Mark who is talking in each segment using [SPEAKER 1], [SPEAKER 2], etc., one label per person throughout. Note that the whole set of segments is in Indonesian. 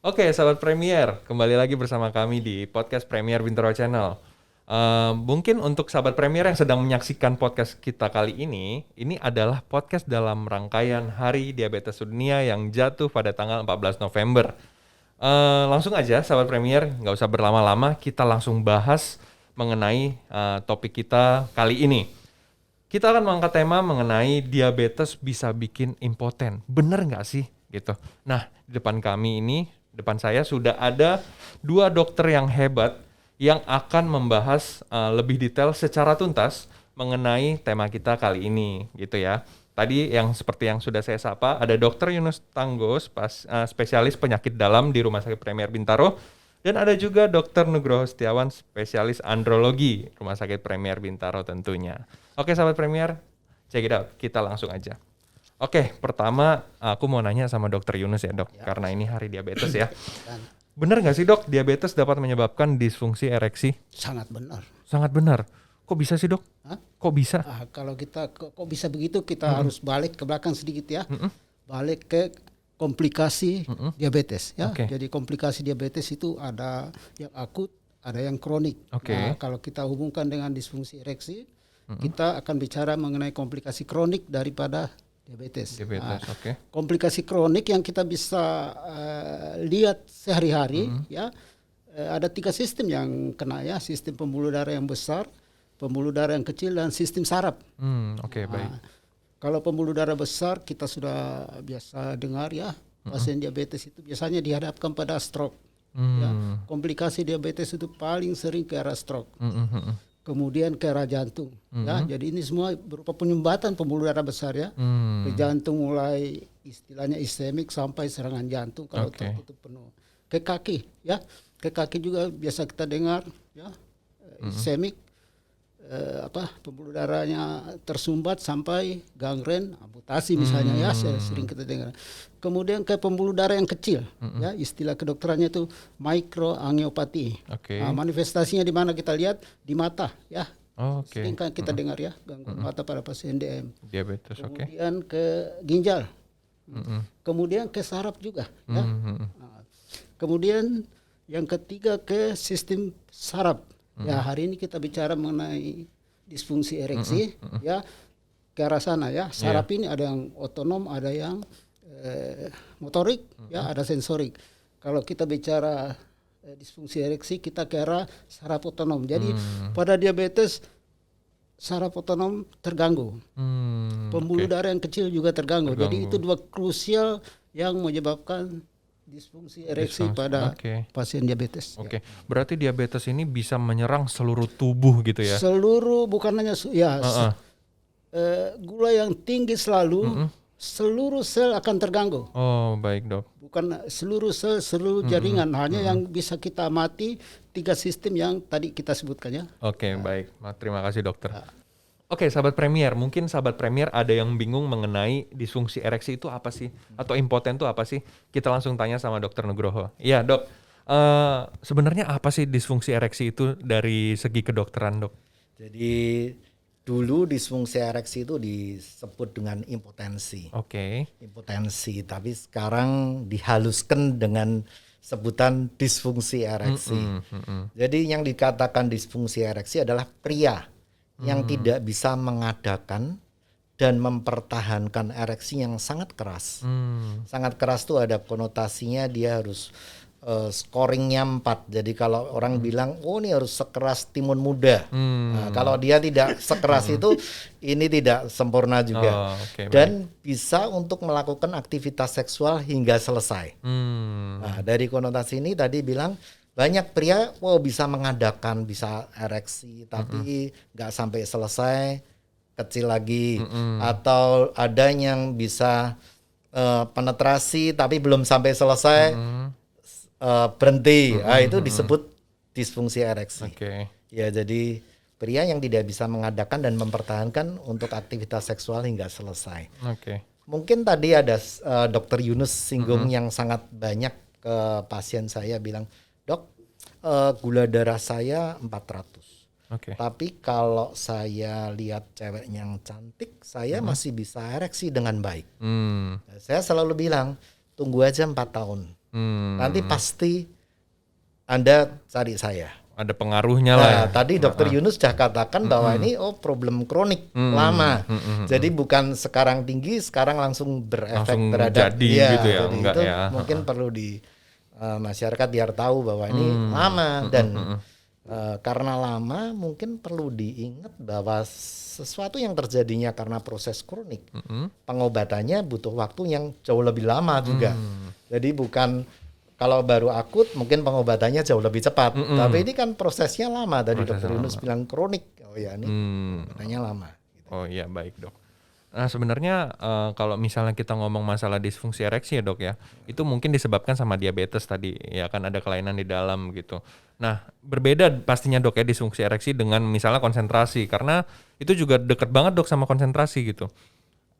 [SPEAKER 1] Oke, sahabat Premier, kembali lagi bersama kami di podcast Premier Bintaro Channel. Mungkin untuk sahabat Premier yang sedang menyaksikan podcast kita kali ini adalah podcast dalam rangkaian Hari Diabetes Sedunia yang jatuh pada tanggal 14 November. Langsung aja, sahabat Premier, nggak usah berlama-lama, kita langsung bahas mengenai topik kita kali ini. Kita akan mengangkat tema mengenai diabetes bisa bikin impoten. Bener nggak sih? Gitu. Nah, di depan saya sudah ada dua dokter yang hebat yang akan membahas lebih detail secara tuntas mengenai tema kita kali ini, gitu ya. Tadi yang seperti yang sudah saya sapa, ada Dr. Yunus Tanggo, spesialis penyakit dalam di Rumah Sakit Premier Bintaro, dan ada juga Dr. Nugroho Setiawan, spesialis andrologi Rumah Sakit Premier Bintaro tentunya. Oke, sahabat Premier, check it out. Kita langsung aja. Oke, pertama aku mau nanya sama Dokter Yunus ya, Dok, karena ini hari diabetes ya. Bener nggak sih, Dok, diabetes dapat menyebabkan disfungsi ereksi?
[SPEAKER 2] Sangat benar.
[SPEAKER 1] Sangat benar. Kok bisa sih, Dok?
[SPEAKER 2] Hah?
[SPEAKER 1] Kok bisa?
[SPEAKER 2] Kalau kita kok bisa begitu, kita harus balik ke belakang sedikit ya. Balik ke komplikasi diabetes ya.
[SPEAKER 1] Oke.
[SPEAKER 2] Jadi komplikasi diabetes itu ada yang akut, ada yang kronik.
[SPEAKER 1] Oke.
[SPEAKER 2] Nah, kalau kita hubungkan dengan disfungsi ereksi, kita akan bicara mengenai komplikasi kronik daripada diabetes.
[SPEAKER 1] Oke.
[SPEAKER 2] Komplikasi kronik yang kita bisa lihat sehari-hari ya, ada 3 sistem yang kena ya, sistem pembuluh darah yang besar, pembuluh darah yang kecil, dan sistem saraf.
[SPEAKER 1] Oke, baik.
[SPEAKER 2] Kalau pembuluh darah besar kita sudah biasa dengar ya, pasien diabetes itu biasanya dihadapkan pada stroke. Ya, komplikasi diabetes itu paling sering ke arah stroke. Kemudian ke arah jantung. Ya, jadi ini semua berupa penyumbatan pembuluh darah besar ya. Ke jantung mulai istilahnya ischemic sampai serangan jantung kalau tertutup penuh. Ke kaki ya. Ke kaki juga biasa kita dengar ya. Ischemic pembuluh darahnya tersumbat sampai gangren, amputasi misalnya ya, sering kita dengar. Kemudian ke pembuluh darah yang kecil ya, istilah kedokterannya itu mikroangiopati.
[SPEAKER 1] Oke.
[SPEAKER 2] Manifestasinya di mana kita lihat? Di mata ya.
[SPEAKER 1] Oke.
[SPEAKER 2] Sering kan kita dengar ya, gangguan mata pada pasien DM.
[SPEAKER 1] Diabetes, oke.
[SPEAKER 2] Kemudian ke ginjal. Kemudian ke saraf juga ya. Kemudian yang ketiga ke sistem saraf. Ya, hari ini kita bicara mengenai disfungsi ereksi ya, ke arah sana ya. Saraf ini ada yang otonom, ada yang motorik ya, ada sensorik. Kalau kita bicara disfungsi ereksi, kita ke arah saraf otonom. Jadi pada diabetes saraf otonom terganggu. Pembuluh darah yang kecil juga terganggu. Jadi itu dua krusial yang menyebabkan disfungsi ereksi pada pasien diabetes.
[SPEAKER 1] Oke. Berarti diabetes ini bisa menyerang seluruh tubuh gitu ya?
[SPEAKER 2] Seluruh, bukan hanya gula yang tinggi selalu, seluruh sel akan terganggu.
[SPEAKER 1] Oh, baik, Dok.
[SPEAKER 2] Bukan seluruh sel, seluruh jaringan, hanya yang bisa kita amati 3 sistem yang tadi kita sebutkan ya.
[SPEAKER 1] Oke, baik. Terima kasih, Dokter. Oke, sahabat Premier, mungkin sahabat Premier ada yang bingung mengenai disfungsi ereksi itu apa sih? Atau impoten itu apa sih? Kita langsung tanya sama Dokter Nugroho. Iya, Dok. Sebenarnya apa sih disfungsi ereksi itu dari segi kedokteran, Dok?
[SPEAKER 3] Jadi dulu disfungsi ereksi itu disebut dengan impotensi.
[SPEAKER 1] Oke.
[SPEAKER 3] Impotensi, tapi sekarang dihaluskan dengan sebutan disfungsi ereksi. Jadi yang dikatakan disfungsi ereksi adalah pria yang tidak bisa mengadakan dan mempertahankan ereksi yang sangat keras. Sangat keras itu ada konotasinya dia harus scoringnya 4. Jadi kalau orang bilang, oh ini harus sekeras timun muda. Nah, kalau dia tidak sekeras itu, ini tidak sempurna juga. Dan bisa untuk melakukan aktivitas seksual hingga selesai. Nah, dari konotasi ini tadi bilang, banyak pria bisa mengadakan, bisa ereksi, tapi nggak sampai selesai, kecil lagi. Atau ada yang bisa penetrasi tapi belum sampai selesai, berhenti. Nah, itu disebut disfungsi ereksi. Ya, jadi pria yang tidak bisa mengadakan dan mempertahankan untuk aktivitas seksual hingga selesai. Mungkin tadi ada Dokter Yunus singgung yang sangat banyak ke pasien saya bilang, Dok, gula darah saya 400. Tapi kalau saya lihat cewek yang cantik, saya masih bisa ereksi dengan baik. Saya selalu bilang, tunggu aja 4 tahun. nanti pasti Anda cari saya.
[SPEAKER 1] Ada pengaruhnya lah.
[SPEAKER 3] Nah, tadi Dokter Yunus sudah katakan bahwa ini problem kronik lama. Jadi bukan sekarang tinggi, sekarang langsung berefek
[SPEAKER 1] Langsung
[SPEAKER 3] terhadap
[SPEAKER 1] jadi gitu ya,
[SPEAKER 3] jadi
[SPEAKER 1] enggak
[SPEAKER 3] itu
[SPEAKER 1] ya.
[SPEAKER 3] mungkin perlu di masyarakat biar tahu bahwa ini lama dan karena lama mungkin perlu diingat bahwa sesuatu yang terjadinya karena proses kronik, pengobatannya butuh waktu yang jauh lebih lama juga. Jadi bukan kalau baru akut mungkin pengobatannya jauh lebih cepat. Tapi ini kan prosesnya lama. Tadi Dokter Yunus bilang kronik. Oh ya ini pengobatannya lama. Gitu.
[SPEAKER 1] Oh iya, baik Dok. Nah sebenarnya kalau misalnya kita ngomong masalah disfungsi ereksi ya Dok ya, itu mungkin disebabkan sama diabetes tadi, ya kan ada kelainan di dalam gitu. Nah berbeda pastinya Dok ya disfungsi ereksi dengan misalnya konsentrasi, karena itu juga deket banget Dok sama konsentrasi gitu.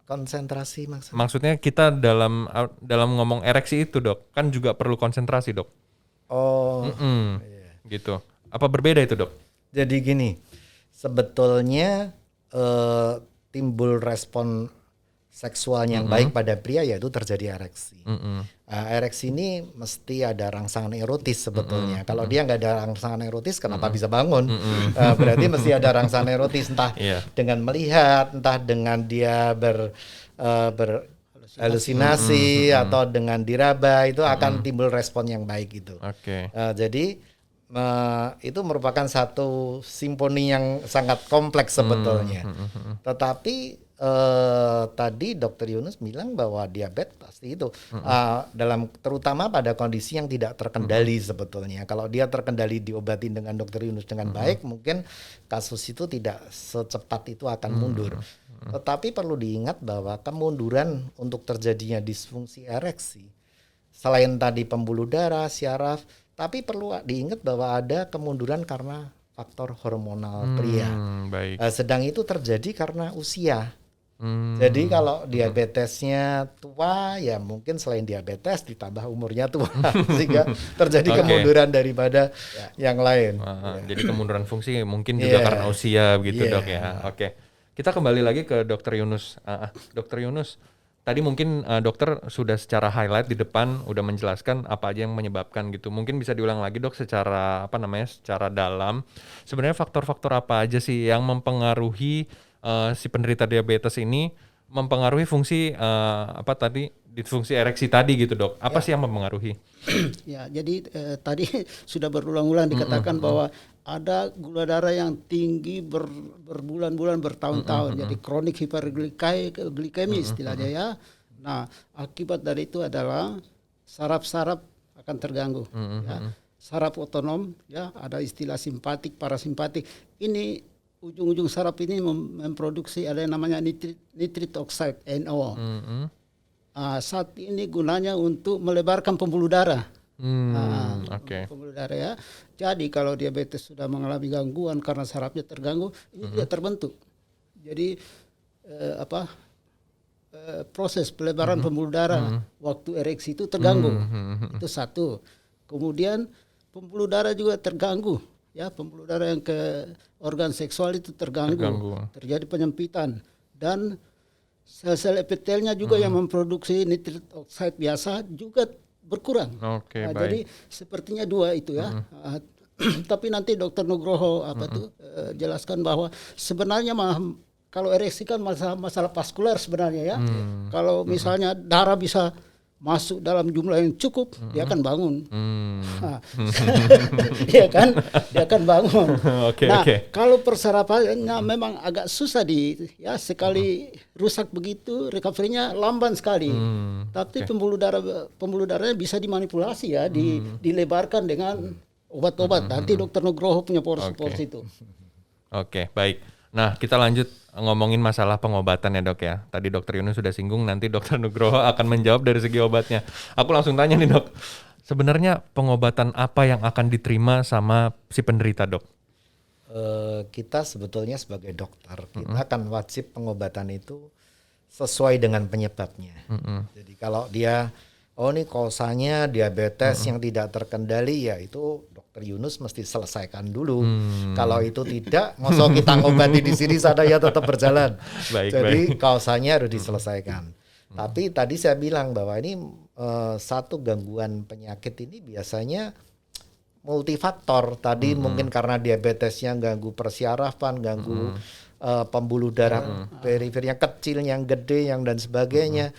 [SPEAKER 3] Konsentrasi maksudnya?
[SPEAKER 1] Maksudnya kita dalam ngomong ereksi itu Dok, kan juga perlu konsentrasi Dok.
[SPEAKER 3] Oh iya.
[SPEAKER 1] Gitu. Apa berbeda itu Dok?
[SPEAKER 3] Jadi gini, sebetulnya timbul respon seksual yang baik pada pria yaitu terjadi ereksi. Ereksi ini mesti ada rangsangan erotis sebetulnya. Kalau dia nggak ada rangsangan erotis, kenapa bisa bangun? Berarti mesti ada rangsangan erotis, entah dengan melihat, entah dengan dia berhalusinasi atau dengan diraba, itu akan timbul respon yang baik gitu. Jadi itu merupakan satu simfoni yang sangat kompleks sebetulnya. Tetapi tadi Dokter Yunus bilang bahwa diabetes pasti itu dalam terutama pada kondisi yang tidak terkendali sebetulnya. Kalau dia terkendali diobati dengan Dokter Yunus dengan baik, mungkin kasus itu tidak secepat itu akan mundur. Tetapi perlu diingat bahwa kemunduran untuk terjadinya disfungsi ereksi selain tadi pembuluh darah, syaraf, tapi perlu diingat bahwa ada kemunduran karena faktor hormonal pria. Sedang itu terjadi karena usia. Jadi kalau diabetesnya tua, ya mungkin selain diabetes ditambah umurnya tua, sehingga terjadi kemunduran daripada yang lain.
[SPEAKER 1] Jadi kemunduran fungsi mungkin juga karena usia begitu Dok ya. Kita kembali lagi ke Dokter Yunus. Dokter Yunus, tadi mungkin dokter sudah secara highlight di depan udah menjelaskan apa aja yang menyebabkan gitu. Mungkin bisa diulang lagi Dok secara secara dalam. Sebenarnya faktor-faktor apa aja sih yang mempengaruhi si penderita diabetes ini mempengaruhi fungsi disfungsi ereksi tadi gitu Dok? Apa sih yang mempengaruhi?
[SPEAKER 2] Ya, jadi tadi sudah berulang-ulang dikatakan bahwa ada gula darah yang tinggi berbulan-bulan, bertahun-tahun. Jadi kronik hiperglikemi istilahnya ya. Nah, akibat dari itu adalah saraf-saraf akan terganggu. Ya. Saraf otonom, ya, ada istilah simpatik, parasimpatik. Ini ujung-ujung saraf ini memproduksi ada yang namanya nitrit oxide NO. Saat ini gunanya untuk melebarkan pembuluh darah. Pembuluh darah ya. Jadi kalau diabetes sudah mengalami gangguan karena sarafnya terganggu, ini tidak terbentuk. Jadi proses pelebaran pembuluh darah waktu ereksi itu terganggu. Itu satu. Kemudian pembuluh darah juga terganggu. Ya, pembuluh darah yang ke organ seksual itu terganggu. Terjadi penyempitan dan sel-sel epitelnya juga yang memproduksi nitrit oxide biasa juga berkurang. Jadi sepertinya dua itu ya. Tapi nanti Dokter Nugroho jelaskan bahwa sebenarnya kalau ereksi kan masalah vaskular sebenarnya ya. Kalau misalnya darah bisa masuk dalam jumlah yang cukup, dia akan bangun. Dia akan bangun. Kalau persarapannya memang agak susah sekali rusak begitu, recovery-nya lamban sekali. Tapi pembuluh darahnya bisa dimanipulasi ya, dilebarkan dengan obat-obat. Nanti Dokter Nugroho punya porsi itu.
[SPEAKER 1] Baik. Nah, kita lanjut ngomongin masalah pengobatan ya Dok ya. Tadi Dokter Yunus sudah singgung, nanti Dokter Nugroho akan menjawab dari segi obatnya. Aku langsung tanya nih Dok, sebenarnya pengobatan apa yang akan diterima sama si penderita Dok?
[SPEAKER 3] Kita sebetulnya sebagai dokter, kita akan wajib pengobatan itu sesuai dengan penyebabnya. Jadi kalau dia, ini kausanya diabetes yang tidak terkendali, ya itu Dokter Yunus mesti selesaikan dulu. Kalau itu tidak, masa kita ngobati di sini, sana ya tetap berjalan. Jadi kausanya harus diselesaikan. Tapi tadi saya bilang bahwa ini satu gangguan penyakit ini biasanya multifaktor. Tadi mungkin karena diabetesnya ganggu persyarafan, ganggu pembuluh darah perifer yang kecil, yang gede, yang dan sebagainya.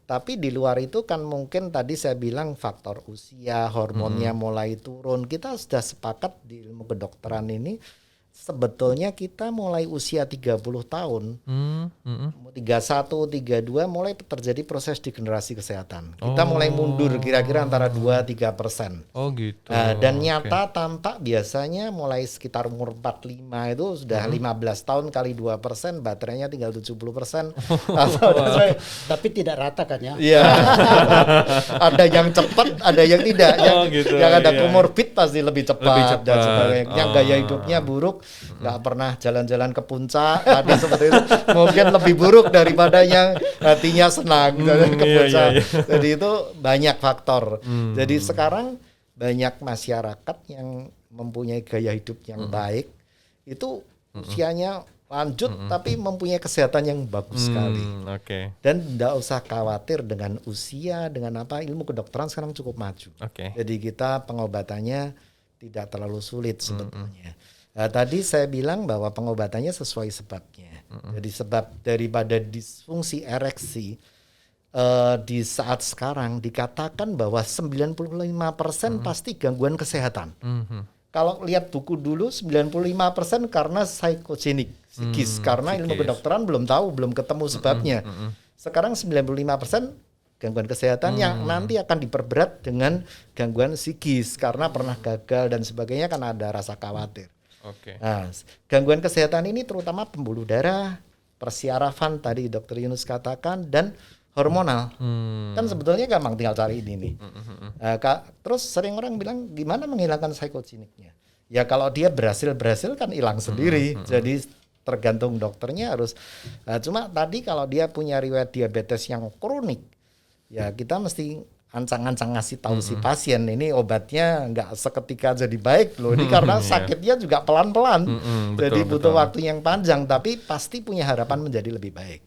[SPEAKER 3] Tapi di luar itu kan mungkin tadi saya bilang faktor usia, hormonnya mulai turun. Kita sudah sepakat di ilmu kedokteran ini sebetulnya kita mulai usia 30 tahun, 31, 32 mulai terjadi proses degenerasi kesehatan. Kita mulai mundur kira-kira antara 2-3%.
[SPEAKER 1] Oh gitu.
[SPEAKER 3] Dan nyata tampak biasanya mulai sekitar umur 45 itu sudah 15 tahun kali 2%, baterainya tinggal 70%.
[SPEAKER 2] Tapi tidak rata kan ya?
[SPEAKER 3] Iya. Ada yang cepat, ada yang tidak. Yang ada komorbid pasti lebih cepat. Dan sebagainya. Yang gaya hidupnya buruk, nggak pernah jalan-jalan ke puncak, tadi seperti itu, mungkin lebih buruk daripada yang hatinya senang jalan ke puncak. Jadi itu banyak faktor. Jadi sekarang banyak masyarakat yang mempunyai gaya hidup yang baik, itu usianya lanjut tapi mempunyai kesehatan yang bagus sekali. Dan tidak usah khawatir dengan usia, dengan apa, ilmu kedokteran sekarang cukup maju. Jadi kita pengobatannya tidak terlalu sulit sebetulnya. Nah, tadi saya bilang bahwa pengobatannya sesuai sebabnya. Jadi sebab daripada disfungsi ereksi di saat sekarang dikatakan bahwa 95% pasti gangguan kesehatan. Kalau lihat buku dulu 95% karena psikogenik, psikis, karena ilmu kedokteran belum tahu, belum ketemu sebabnya. Sekarang 95% gangguan kesehatan yang nanti akan diperberat dengan gangguan psikis karena pernah gagal dan sebagainya, karena ada rasa khawatir. Nah, gangguan kesehatan ini terutama pembuluh darah, persyarafan tadi Dr. Yunus katakan, dan hormonal. Kan sebetulnya gampang, tinggal cari ini nih. Terus sering orang bilang gimana menghilangkan psikogeniknya? Ya kalau dia berhasil kan hilang sendiri. Jadi tergantung dokternya harus. Cuma tadi kalau dia punya riwayat diabetes yang kronik, ya kita mesti ancang-ancang ngasih tahu si pasien ini obatnya nggak seketika jadi baik loh, ini karena sakitnya juga pelan-pelan, jadi butuh waktu yang panjang, tapi pasti punya harapan menjadi lebih baik.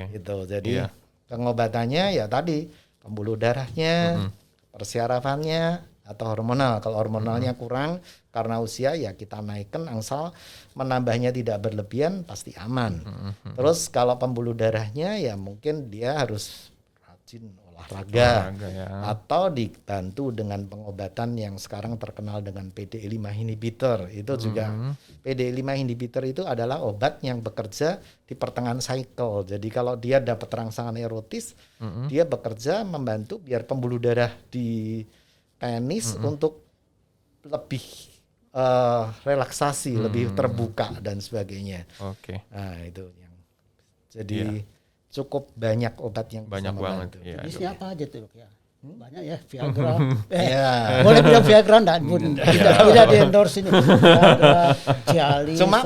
[SPEAKER 3] Gitu. Jadi pengobatannya ya tadi pembuluh darahnya, persyarafannya, atau hormonal. Kalau hormonalnya kurang karena usia ya kita naikkan, angsal menambahnya tidak berlebihan pasti aman. Terus kalau pembuluh darahnya ya mungkin dia harus rajin olahraga atau dibantu dengan pengobatan yang sekarang terkenal dengan PDE5 inhibitor. Itu juga PDE5 inhibitor itu adalah obat yang bekerja di pertengahan cycle. Jadi kalau dia dapat rangsangan erotis, dia bekerja membantu biar pembuluh darah di penis untuk lebih relaksasi, lebih terbuka dan sebagainya. Nah, itu yang jadi cukup banyak obat yang
[SPEAKER 1] banyak banget.
[SPEAKER 2] Jenisnya apa aja tuh, ya? Banyak ya, Viagra. Boleh bilang Viagra enggak? Tidak di endorse ini. Viagra, Cialis,
[SPEAKER 3] cuma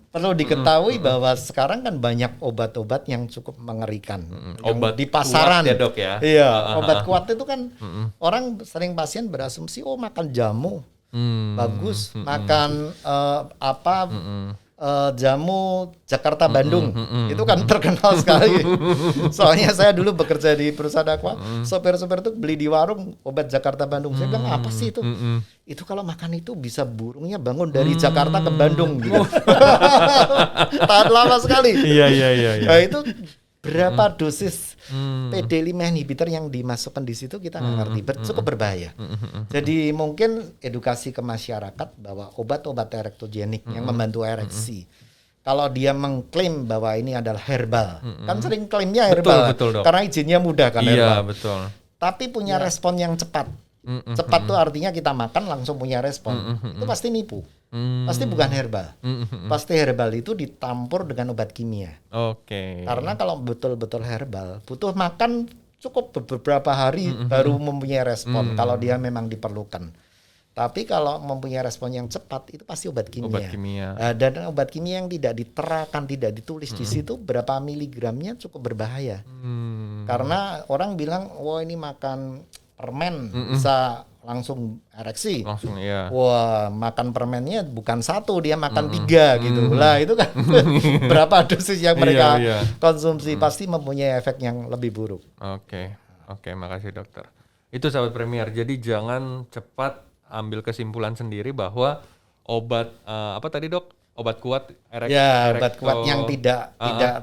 [SPEAKER 2] perlu
[SPEAKER 3] diketahui bahwa sekarang kan banyak obat-obat yang cukup mengerikan.
[SPEAKER 1] Obat
[SPEAKER 3] di pasaran
[SPEAKER 1] kuat ya, Dok ya.
[SPEAKER 3] Iya, obat kuat itu kan orang sering pasien berasumsi makan jamu bagus, makan jamu Jakarta Bandung itu kan terkenal sekali. Soalnya saya dulu bekerja di perusahaan aqua, sopir-sopir itu beli di warung obat Jakarta Bandung. Saya bilang apa sih itu? Itu kalau makan itu bisa burungnya bangun dari Jakarta ke Bandung gitu. Tahan lama sekali.
[SPEAKER 1] Iya.
[SPEAKER 3] Nah, itu berapa dosis PD5 inhibitor yang dimasukkan di situ kita nggak ngerti, cukup berbahaya. Jadi mungkin edukasi ke masyarakat bahwa obat-obat erektogenik yang membantu ereksi, kalau dia mengklaim bahwa ini adalah herbal, kan sering klaimnya herbal,
[SPEAKER 1] betul,
[SPEAKER 3] karena izinnya mudah kan herbal.
[SPEAKER 1] Iya, betul.
[SPEAKER 3] Tapi punya respon yang cepat. Cepat tuh artinya kita makan langsung punya respon. Itu pasti nipu. Pasti bukan herbal. Pasti herbal itu ditampur dengan obat kimia. Karena kalau betul-betul herbal butuh makan cukup beberapa hari baru mempunyai respon kalau dia memang diperlukan. Tapi kalau mempunyai respon yang cepat itu pasti obat kimia. Dan obat kimia yang tidak diterakan, tidak ditulis di situ berapa miligramnya cukup berbahaya. Karena orang bilang, wah ini makan permen bisa langsung ereksi.
[SPEAKER 1] Langsung ya.
[SPEAKER 3] Wah, makan permennya bukan 1, dia makan 3 gitu. Lah itu kan berapa dosis yang mereka konsumsi, pasti mempunyai efek yang lebih buruk.
[SPEAKER 1] Oke, makasih dokter. Itu sahabat Premier. Jadi jangan cepat ambil kesimpulan sendiri bahwa obat apa tadi dok? Obat kuat
[SPEAKER 3] obat kuat yang tidak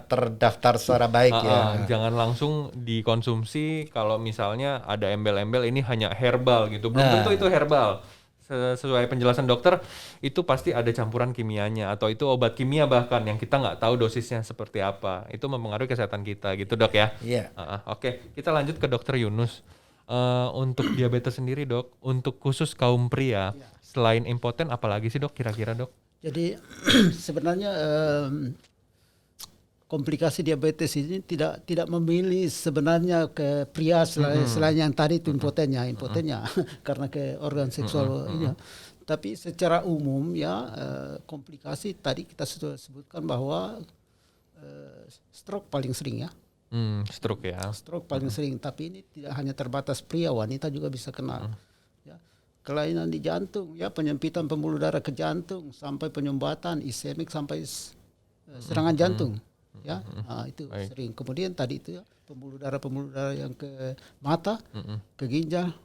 [SPEAKER 3] terdaftar secara baik ya.
[SPEAKER 1] Jangan langsung dikonsumsi kalau misalnya ada embel-embel ini hanya herbal gitu. Belum tentu itu herbal. Sesuai penjelasan dokter, itu pasti ada campuran kimianya atau itu obat kimia bahkan yang kita nggak tahu dosisnya seperti apa. Itu mempengaruhi kesehatan kita gitu dok ya.
[SPEAKER 3] Iya.
[SPEAKER 1] Oke, kita lanjut ke dokter Yunus. Untuk diabetes sendiri dok, untuk khusus kaum pria, selain impoten apalagi sih dok kira-kira dok?
[SPEAKER 2] Jadi sebenarnya komplikasi diabetes ini tidak memilih sebenarnya ke pria selain yang tadi itu impotennya karena ke organ seksual ini. Tapi secara umum ya komplikasi tadi kita sudah sebutkan bahwa stroke paling sering ya.
[SPEAKER 1] Stroke ya.
[SPEAKER 2] Stroke paling sering, tapi ini tidak hanya terbatas pria, wanita juga bisa kena. Kelainan di jantung, ya penyempitan pembuluh darah ke jantung sampai penyumbatan, iskemik sampai serangan jantung, ya itu sering. Kemudian tadi itu ya pembuluh darah yang ke mata, ke ginjal.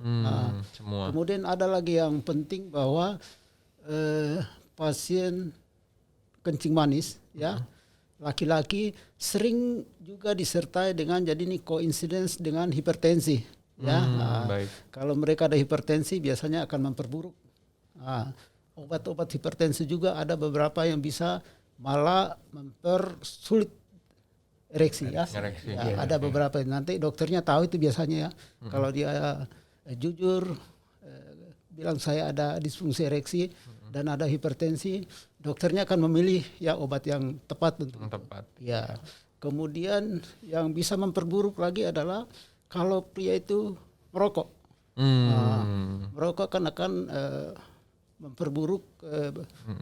[SPEAKER 1] Semua.
[SPEAKER 2] Kemudian ada lagi yang penting bahwa pasien kencing manis, ya laki-laki sering juga disertai dengan jadi ini coincidence dengan hipertensi. Ya, kalau mereka ada hipertensi biasanya akan memperburuk. Obat-obat hipertensi juga ada beberapa yang bisa malah mempersulit ereksi. Ada beberapa nanti dokternya tahu itu biasanya ya. Kalau dia jujur bilang saya ada disfungsi ereksi dan ada hipertensi, dokternya akan memilih ya obat yang tepat untuk
[SPEAKER 1] tepat.
[SPEAKER 2] Ya. Kemudian yang bisa memperburuk lagi adalah kalau pria itu merokok, merokok akan memperburuk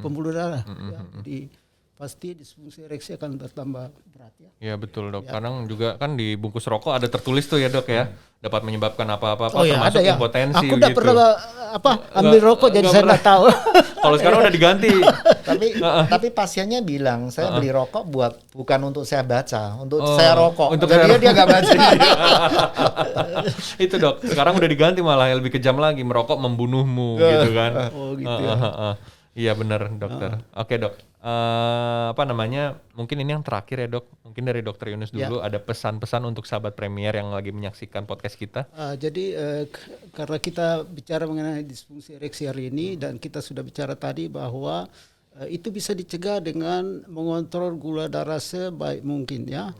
[SPEAKER 2] pembuluh darah. Ya. Jadi pasti disfungsi ereksi akan bertambah berat ya.
[SPEAKER 1] Ya betul dok. Kadang juga kan di bungkus rokok ada tertulis tuh ya dok ya, dapat menyebabkan apa-apa termasuk
[SPEAKER 2] ada,
[SPEAKER 1] impotensi.
[SPEAKER 2] Aku udah pernah ambil rokok jadi saya nggak tahu.
[SPEAKER 1] Kalau sekarang udah diganti.
[SPEAKER 3] Tapi pasiennya bilang saya beli rokok bukan untuk saya baca, untuk saya rokok. Jadi dia nggak baca.
[SPEAKER 1] Itu dok. Sekarang udah diganti malah yang lebih kejam lagi, merokok membunuhmu gitu kan.
[SPEAKER 2] Gitu
[SPEAKER 1] Iya benar dokter. Oke dok. Mungkin ini yang terakhir ya dok. Mungkin dari dokter Yunus dulu ada pesan-pesan untuk sahabat Premier yang lagi menyaksikan podcast kita.
[SPEAKER 2] Jadi karena kita bicara mengenai disfungsi ereksi hari ini dan kita sudah bicara tadi bahwa itu bisa dicegah dengan mengontrol gula darah sebaik mungkin ya.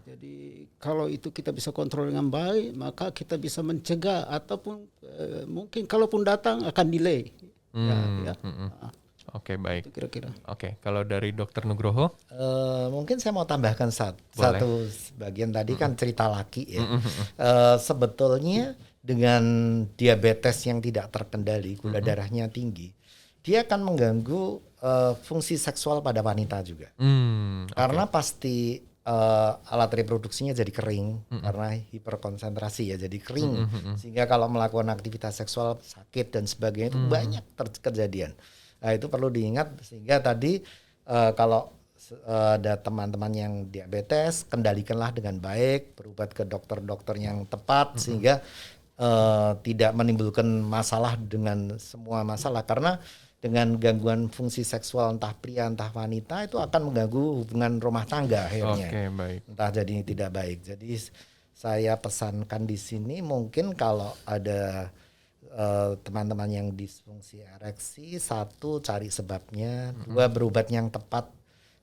[SPEAKER 2] Jadi kalau itu kita bisa kontrol dengan baik, maka kita bisa mencegah ataupun mungkin kalaupun datang akan delay.
[SPEAKER 1] Oke, baik.
[SPEAKER 2] Kira-kira.
[SPEAKER 1] Oke, kalau dari Dokter Nugroho?
[SPEAKER 3] Mungkin saya mau tambahkan satu bagian tadi kan cerita laki ya. Sebetulnya dengan diabetes yang tidak terkendali, gula darahnya tinggi, dia akan mengganggu fungsi seksual pada wanita juga. Karena pasti alat reproduksinya jadi kering karena hiperkonsentrasi ya, jadi kering. Sehingga kalau melakukan aktivitas seksual sakit dan sebagainya itu banyak kejadian. Nah itu perlu diingat sehingga tadi kalau ada teman-teman yang diabetes, kendalikanlah dengan baik, berobat ke dokter-dokter yang tepat sehingga tidak menimbulkan masalah dengan semua masalah. Karena dengan gangguan fungsi seksual entah pria entah wanita itu akan mengganggu hubungan rumah tangga akhirnya.
[SPEAKER 1] Baik.
[SPEAKER 3] Entah jadi tidak baik. Jadi saya pesankan di sini mungkin kalau ada teman-teman yang disfungsi ereksi, 1 cari sebabnya, 2 berobat yang tepat,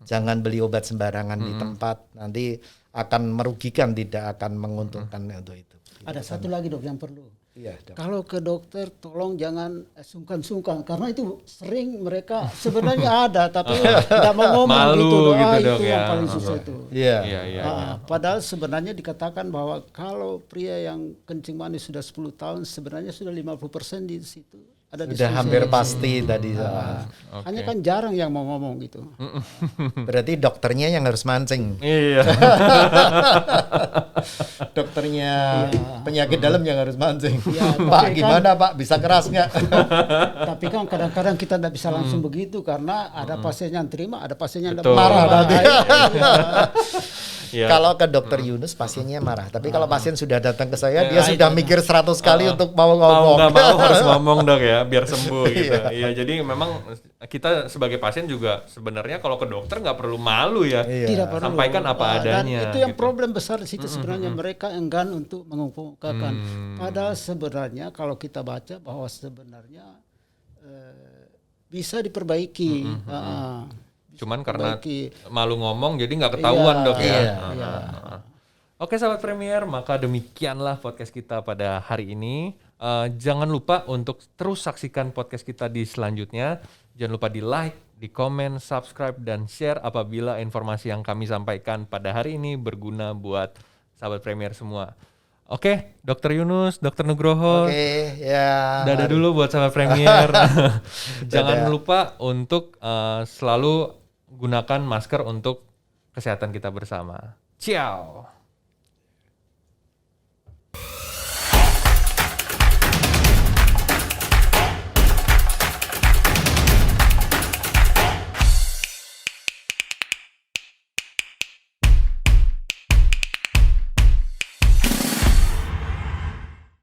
[SPEAKER 3] jangan beli obat sembarangan di tempat, nanti akan merugikan, tidak akan menguntungkan untuk itu.
[SPEAKER 2] Ada satu lagi dok yang perlu.
[SPEAKER 3] Iya, dok.
[SPEAKER 2] Kalau ke dokter tolong jangan sungkan-sungkan karena itu sering mereka sebenarnya ada tapi tidak mau ngomong
[SPEAKER 1] malu
[SPEAKER 2] gitu
[SPEAKER 1] gitu dok,
[SPEAKER 2] itu
[SPEAKER 1] ya.
[SPEAKER 2] yang paling susah itu.
[SPEAKER 3] Iya.
[SPEAKER 2] Padahal sebenarnya dikatakan bahwa kalau pria yang kencing manis sudah 10 tahun sebenarnya sudah 50% di situ ada
[SPEAKER 3] Sudah
[SPEAKER 2] diskusi.
[SPEAKER 3] hampir pasti tadi.
[SPEAKER 2] Hanya kan jarang yang mau ngomong gitu.
[SPEAKER 3] Berarti dokternya yang harus mancing.
[SPEAKER 1] Iya.
[SPEAKER 3] Dokternya penyakit dalam yang harus mancing.
[SPEAKER 2] Ya,
[SPEAKER 3] Pak,
[SPEAKER 2] tapi
[SPEAKER 3] gimana Pak? Bisa keras nggak?
[SPEAKER 2] Tapi kan kadang-kadang kita tidak bisa langsung begitu karena ada pasien yang terima, ada pasien yang
[SPEAKER 1] Betul.
[SPEAKER 3] Marah tadi.
[SPEAKER 1] Iya.
[SPEAKER 3] Kalau ke dokter Yunus pasiennya marah. Tapi kalau pasien sudah datang ke saya, dia
[SPEAKER 1] Ya,
[SPEAKER 3] sudah mikir 100 kali untuk mau
[SPEAKER 1] Mau
[SPEAKER 3] ngomong.
[SPEAKER 1] nggak mau harus ngomong dok ya, biar sembuh gitu. Iya, jadi memang kita sebagai pasien juga sebenarnya kalau ke dokter nggak perlu malu ya.
[SPEAKER 3] Iya.
[SPEAKER 2] Tidak perlu.
[SPEAKER 1] Sampaikan apa
[SPEAKER 2] Dan
[SPEAKER 1] adanya.
[SPEAKER 2] itu yang
[SPEAKER 1] gitu.
[SPEAKER 2] problem besar di situ sebenarnya, mereka enggan untuk mengungkapkan. Padahal sebenarnya kalau kita baca bahwa sebenarnya bisa diperbaiki.
[SPEAKER 1] Cuman karena
[SPEAKER 2] Diperbaiki.
[SPEAKER 1] malu ngomong jadi nggak ketahuan
[SPEAKER 2] Iya,
[SPEAKER 1] dok ya.
[SPEAKER 3] iya.
[SPEAKER 1] Oke sahabat Premier, maka demikianlah podcast kita pada hari ini. Jangan lupa untuk terus saksikan podcast kita di selanjutnya. Jangan lupa di like, di komen, subscribe, dan share apabila informasi yang kami sampaikan pada hari ini berguna buat sahabat Premier semua. Oke, Dr. Yunus, Dr. Nugroho.
[SPEAKER 3] Oke, ya.
[SPEAKER 1] Dadah dulu buat sahabat Premier. Jangan lupa untuk selalu gunakan masker untuk kesehatan kita bersama. Ciao.